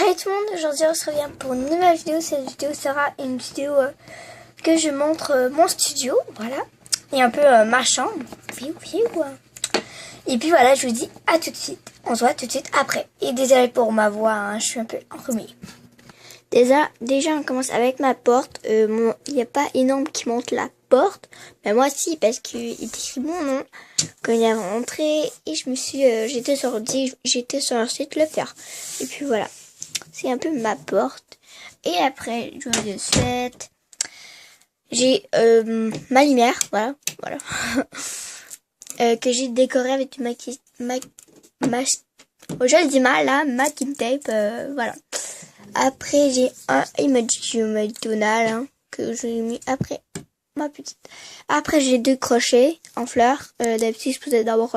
Hey tout le monde, aujourd'hui on se revient pour une nouvelle vidéo. Cette vidéo sera une vidéo que je montre mon studio, voilà, et un peu ma chambre. Et puis voilà, je vous dis à tout de suite. On se voit tout de suite après. Et désolé pour ma voix, hein, je suis un peu enrhumée. Déjà on commence avec ma porte. Il n'y a pas énorme qui monte la porte, mais moi si, parce qu'il écrit mon nom quand il est rentré et je me suis, j'étais sur le site le faire. Et puis voilà. C'est un peu ma porte. Et après, joyeuse fête. J'ai ma lumière, voilà. Que j'ai décoré avec du je le dis mal là, masking tape, voilà. Après, j'ai un emoji McDonald's hein, que j'ai mis après ma petite. Après, j'ai 2 crochets en fleurs. D'habitude, je faisais d'abord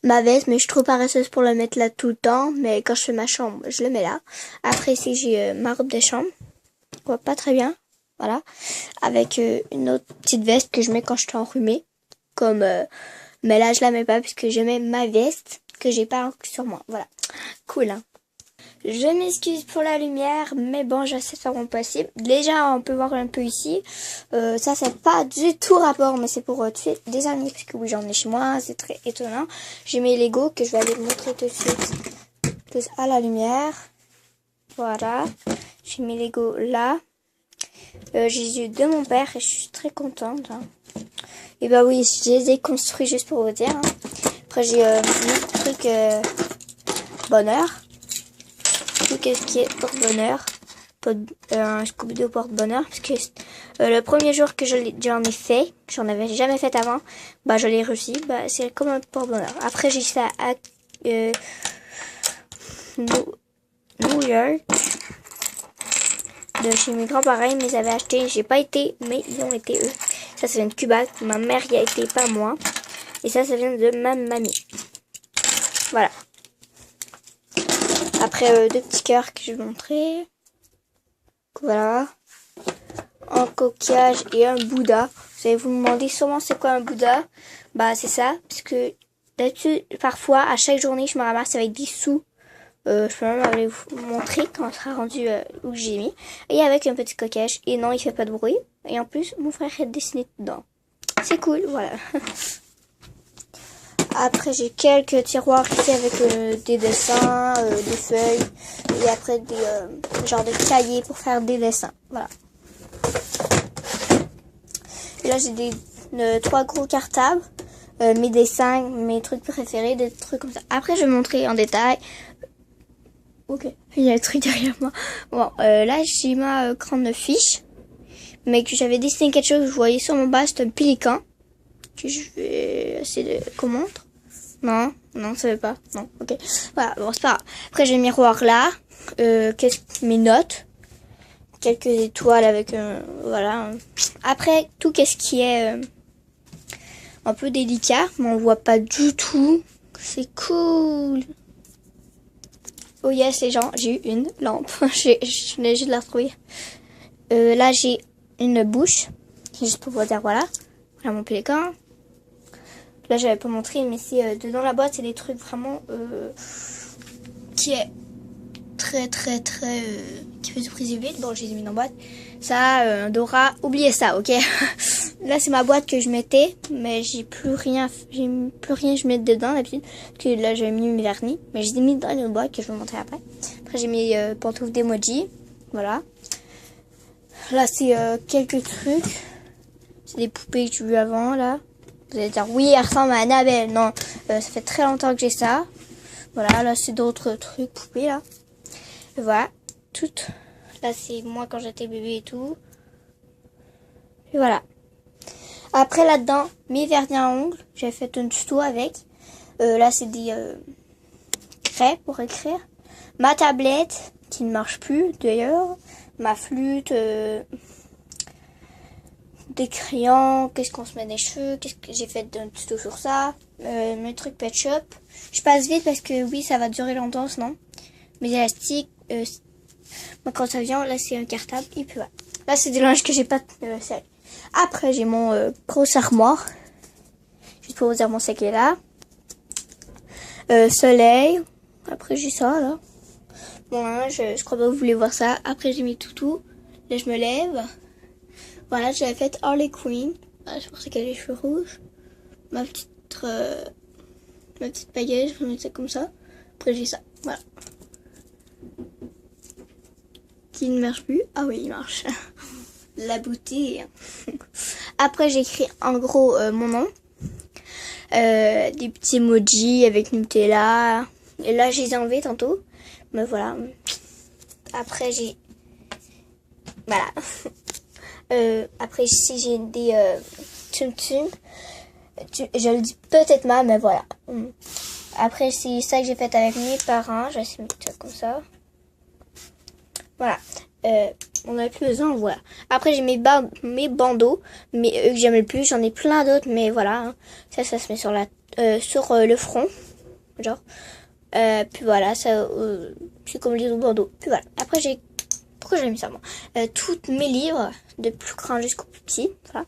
ma veste, mais je suis trop paresseuse pour le mettre là tout le temps. Mais quand je fais ma chambre, je le mets là. Après, ici, j'ai ma robe de chambre. On voit pas très bien. Voilà. Avec une autre petite veste que je mets quand je suis enrhumée. Mais là, je la mets pas puisque je mets ma veste que j'ai pas sur moi. Voilà. Cool, hein. Je m'excuse pour la lumière, mais bon, j'essaie de faire mon possible. Déjà, on peut voir un peu ici. Ça, c'est pas du tout rapport, mais c'est pour tuer des araignées, parce que oui, j'en ai chez moi, c'est très étonnant. J'ai mes Lego que je vais aller vous montrer tout de suite plus à la lumière. Voilà. J'ai mes Lego là. J'ai eu de mon père et je suis très contente. Hein. Et bah oui, je les ai construits juste pour vous dire. Hein. Après, j'ai un truc bonheur. Qu'est-ce qui est porte-bonheur, un Scooby-Doo porte-bonheur, parce que le premier jour que j'en ai fait, j'en avais jamais fait avant, bah je l'ai réussi, bah c'est comme un porte-bonheur. Après j'ai fait à New York, de chez mes grands-parents, mais ils avaient acheté, j'ai pas été, mais ils ont été eux. Ça vient de Cuba, ma mère y a été, pas moi, et ça vient de ma mamie. Voilà. Après, 2 petits cœurs que je vais montrer. Voilà. Un coquillage et un Bouddha. Vous allez vous demander sûrement c'est quoi un Bouddha. Bah, c'est ça. Parce que d'habitude, parfois, à chaque journée, je me ramasse avec 10 sous. Je peux même aller vous montrer quand on sera rendu où j'ai mis. Et avec un petit coquillage. Et non, il fait pas de bruit. Et en plus, mon frère a dessiné dedans. C'est cool, voilà. Après, j'ai quelques tiroirs ici avec des dessins, des feuilles, et après des genres de cahiers pour faire des dessins. Voilà. Et là, j'ai 3 gros cartables, mes dessins, mes trucs préférés, des trucs comme ça. Après, je vais montrer en détail. Ok, il y a un truc derrière moi. Bon, là, j'ai ma grande fiche, mais que j'avais dessiné quelque chose, vous voyez sur mon bas, c'est un pélican. Que je vais essayer de... Qu'on montre? Non, ça veut pas. Non, ok. Voilà, bon, c'est pas grave. Après, j'ai le miroir là. Mes notes. Quelques étoiles avec... voilà. Après, tout qu'est-ce qui est un peu délicat, mais on voit pas du tout. C'est cool. Oh yes, les gens, j'ai eu une lampe. Je venais juste de la retrouver. Là, j'ai une bouche. Juste pour vous dire, voilà. Voilà mon pélican. Là, j'avais pas montré, mais c'est dedans la boîte, c'est des trucs vraiment qui est très qui fait du prise vite. Bon, je les ai mis dans la boîte. Ça, Dora, oubliez ça, ok. Là, c'est ma boîte que je mettais, mais j'ai plus rien, je mets dedans d'habitude. Parce que là, j'avais mis mes vernis, mais je les ai mis dans une boîte que je vais vous montrer après. Après, j'ai mis pantoufles d'emoji, voilà. Là, c'est quelques trucs. C'est des poupées que j'ai vues avant, là. Vous allez dire, oui, elle ressemble à Annabelle. Non, ça fait très longtemps que j'ai ça. Voilà, là, c'est d'autres trucs, poupées, là. Et voilà, toutes. Là, c'est moi quand j'étais bébé et tout. Et voilà. Après, là-dedans, mes vernis à ongles. J'ai fait un tuto avec. Là, c'est des craies pour écrire. Ma tablette, qui ne marche plus, d'ailleurs. Ma flûte... des crayons, qu'est-ce qu'on se met des cheveux, qu'est-ce que j'ai fait d'un tuto sur ça, mes trucs pet shop. Je passe vite parce que oui, ça va durer longtemps sinon. Mes élastiques, moi quand ça vient, là c'est un cartable et puis voilà. Là c'est des linges que j'ai pas serré. Après j'ai mon grosse armoire. Juste pour vous dire mon sac est là. Soleil. Après j'ai ça là. mon linge. Je crois pas que vous voulez voir ça. Après, j'ai mis toutou. Là, je me lève. Voilà, j'avais fait Harley Quinn. Voilà, c'est pour ça qu'elle a les cheveux rouges. Ma petite paillette, je vais mettre ça comme ça. Après, j'ai ça. Voilà. Qui ne marche plus. Ah oui, il marche. La beauté. Après, j'ai écrit en gros mon nom. Des petits emojis avec Nutella. Et là, je les ai enlevés tantôt. Mais voilà. Après, j'ai... Voilà. Après, ici, j'ai des Tsum Tsum. Je le dis peut-être mal, mais voilà. Après, c'est ça que j'ai fait avec mes parents. Je vais essayer de mettre ça comme ça. Voilà. On n'a plus besoin, voilà. Après, j'ai mes bandeaux, mais eux que j'aime le plus. J'en ai plein d'autres, mais voilà. Hein. Ça se met sur le front. Genre. Puis voilà, ça, c'est comme les autres bandeaux. Puis voilà. Après, pourquoi j'ai mis ça, moi tous mes livres, de plus grand jusqu'au plus petit. Voilà.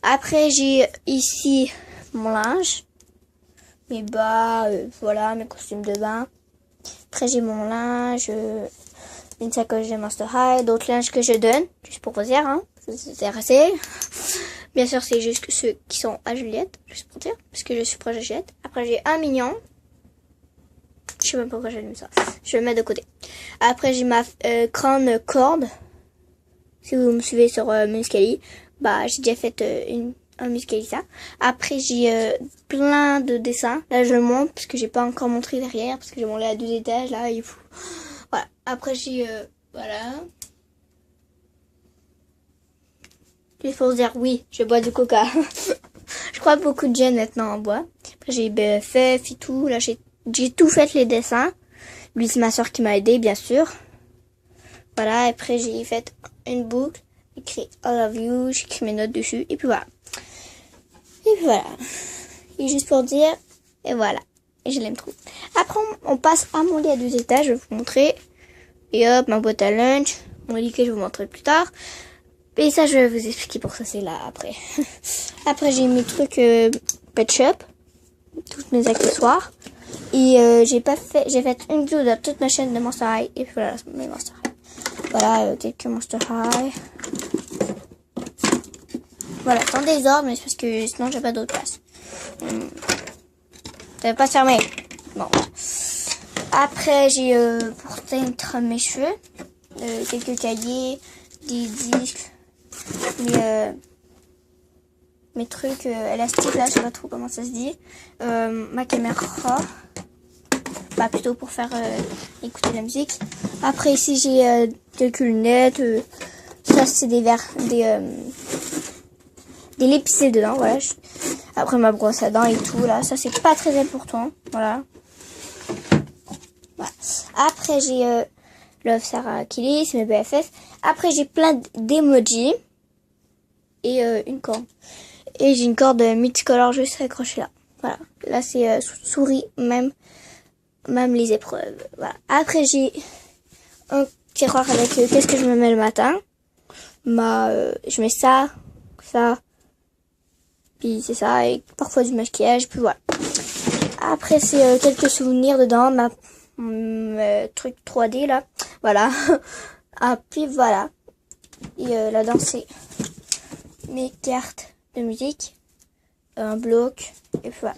Après, j'ai ici mon linge. Mes bas, voilà, mes costumes de bain. Après, j'ai mon linge, une sacoche de Monster High, d'autres linges que je donne, juste pour vous dire, hein, si vous êtes intéressés. Bien sûr, c'est juste ceux qui sont à Juliette, juste pour dire, parce que je suis proche de Juliette. Après, j'ai un mignon. Je sais même pas pourquoi j'ai mis ça. Je vais le mettre de côté. Après, j'ai ma grande corde. Si vous me suivez sur Muscali, bah, j'ai déjà fait un Muscali ça. Après, j'ai plein de dessins. Là, je le montre parce que j'ai pas encore montré derrière, parce que j'ai monté à 2 étages. Là, il faut... Voilà. Après, j'ai... voilà. Il faut dire oui, je bois du coca. Je crois que beaucoup de jeunes maintenant en boivent. Après, j'ai BFF et tout. Là, j'ai tout fait les dessins. Lui, c'est ma soeur qui m'a aidé, bien sûr. Voilà. Après, j'ai fait une boucle. Écrit I love you. J'ai écrit mes notes dessus. Et puis voilà. Et puis voilà. Et juste pour dire. Et voilà. Et je l'aime trop. Après, on passe à mon lit à 2 étages. Je vais vous montrer. Et hop, ma boîte à lunch. Mon lit que je vais vous montrer plus tard. Et ça, je vais vous expliquer pour ça, c'est là après. Après, j'ai mes trucs Pet Shop. Tous mes accessoires. Et j'ai fait une vidéo de toute ma chaîne de Monster High. Et puis voilà, mes Monster High. Voilà, quelques Monster High. Voilà, dans des ordres, mais c'est parce que sinon j'ai pas d'autre place. Ça va pas se fermer. Bon. Après, j'ai pour teindre mes cheveux, quelques cahiers, des disques, mes trucs élastiques là, je sais pas trop comment ça se dit. Ma caméra, bah plutôt pour faire écouter la musique. Après ici j'ai quelques lunettes. Ça c'est des verres, des lépicés dedans, voilà. Après ma brosse à dents et tout là, ça c'est pas très important, voilà. Voilà. Après j'ai Love Sarah Kelly, c'est mes BFF. Après j'ai plein d'emojis et une corde. Et j'ai une corde multicolore juste accrochée là. Voilà. Là c'est souris même les épreuves. Voilà. Après j'ai un tiroir avec qu'est-ce que je me mets le matin. Je mets ça, puis c'est ça, et parfois du maquillage, puis voilà. Après c'est quelques souvenirs dedans, truc 3D là, voilà. Ah puis voilà. Et là-dedans c'est mes cartes de musique, un bloc, et puis voilà.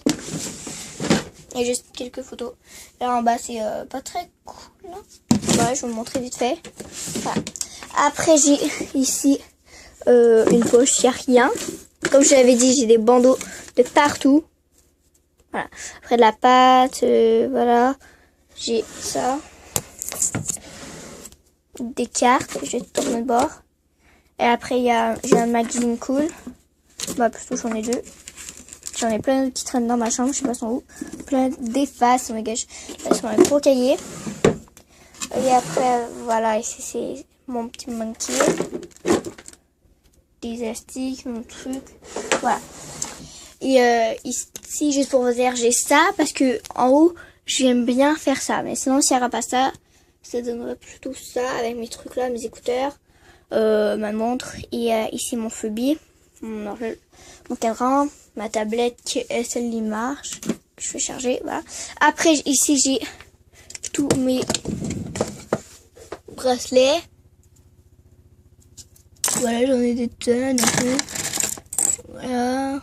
Et juste quelques photos. Là en bas c'est pas très cool là. Voilà, je vais vous montrer vite fait. Voilà. Après j'ai ici une poche, il n'y a rien. Comme je l'avais dit, j'ai des bandeaux de partout. Voilà. Après de la pâte, voilà. J'ai ça. Des cartes, je vais tourner de bord. Et après j'ai un magazine cool. Bah plutôt j'en ai 2. J'en ai plein qui traînent dans ma chambre, je sais pas sont où. Plein d'effaces, oh my gosh. Elles sont un gros cahier. Et après, voilà, ici c'est mon petit monkey. Des élastiques, mon truc. Voilà. Et ici, juste pour vous dire, j'ai ça parce que en haut, j'aime bien faire ça. Mais sinon, s'il n'y aura pas ça, ça donnerait plutôt ça avec mes trucs là, mes écouteurs, ma montre. Et ici, mon phobie, mon cadran, ma tablette, celle-là marche, que je fais charger. Voilà. Après, ici, j'ai tous mes bracelets. Voilà, j'en ai des tonnes et tout. Voilà.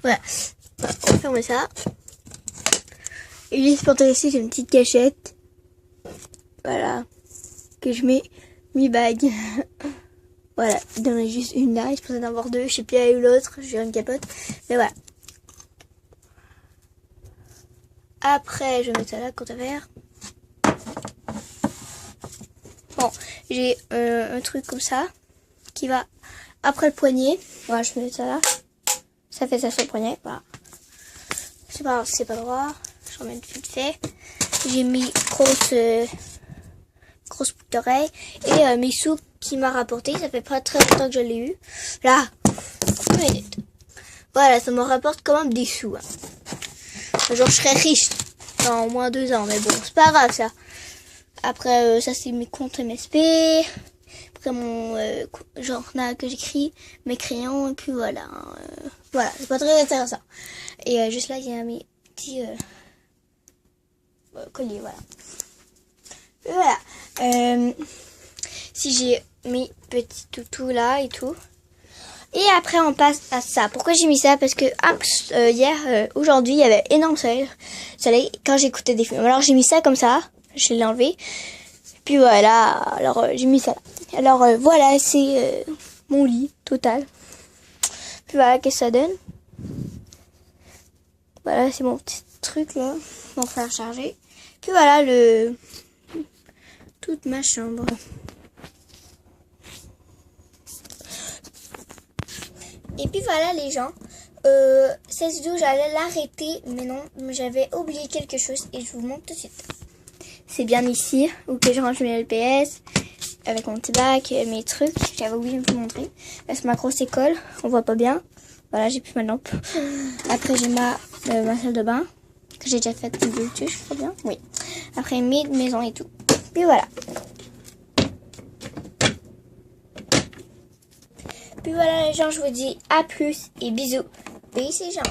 Voilà. On va fermer ça. Et juste pour te laisser, j'ai une petite cachette. Voilà. Que je mets mes bagues. Voilà. Il y en a juste une là. Je pensais en avoir deux. Je sais plus à où l'autre. J'ai une capote. Mais voilà. Après, je vais mettre ça là, compte à faire. Bon, j'ai un truc comme ça qui va après le poignet. Voilà, je mets ça là. Ça fait ça sur le poignet. Voilà. C'est pas droit. Je remets vite fait. J'ai mis grosse boucle d'oreille. Et mes sous qui m'a rapporté. Ça fait pas très longtemps que je l'ai eu. Là. Voilà, ça me rapporte quand même des sous. Hein. Genre, je serais riche dans au moins 2 ans. Mais bon, c'est pas grave ça. Après, ça c'est mes comptes MSP. Après mon journal que j'écris, mes crayons, et puis voilà. Voilà, c'est pas très intéressant. Et juste là, il y a mes petits colliers, voilà. Et voilà. Si j'ai mes petits toutous là et tout. Et après, on passe à ça. Pourquoi j'ai mis ça? Parce que aujourd'hui, il y avait énorme soleil quand j'écoutais des films. Alors, j'ai mis ça comme ça. Je l'ai enlevé. Puis voilà. Alors, j'ai mis ça là. Alors, voilà, c'est mon lit total. Puis voilà, qu'est-ce que ça donne? Voilà, c'est mon petit truc là. On va faire charger. Puis voilà, toute ma chambre. Et puis voilà les gens, cette vidéo j'allais l'arrêter, mais non, j'avais oublié quelque chose et je vous montre tout de suite. C'est bien ici, où que je range mes LPS, avec mon petit bac, mes trucs, j'avais oublié de vous montrer. Là c'est ma grosse école, on voit pas bien, voilà j'ai plus ma lampe. Après j'ai ma salle de bain, que j'ai déjà faite une vidéo dessus, je crois bien, oui. Après mes maisons et tout, puis voilà. Puis voilà les gens, je vous dis à plus et bisous. Peace les gens.